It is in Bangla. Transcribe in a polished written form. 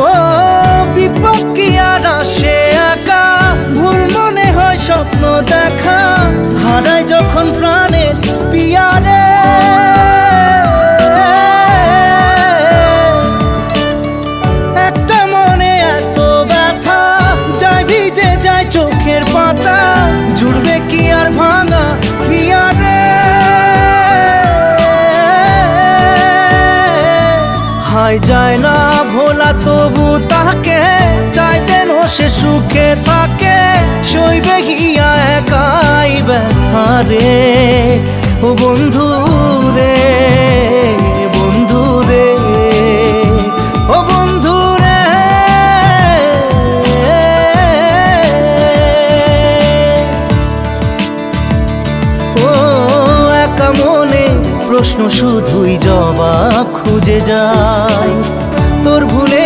ও বিপদ কি আর আসে একা, ভুল মনে হয় স্বপ্ন দেখা, হারাই যখন প্রাণের পিয়ারে। একটা মনে এত ব্যথা, যায় ভিজে যায় চোখের পাতা, জুড়বে কি আর ভাঙা হিয়ারে। হাই যায় না ভোলা তবু তাকে, চাই যেন সে সুখে থাকে, সইবে হিয়া একাই ব্যথা রে। ও বন্ধু রে, বন্ধু রে, ও বন্ধু রে। ও একা মনে প্রশ্ন শুধুই জবাব খুঁজে যায়, তোর ভুলে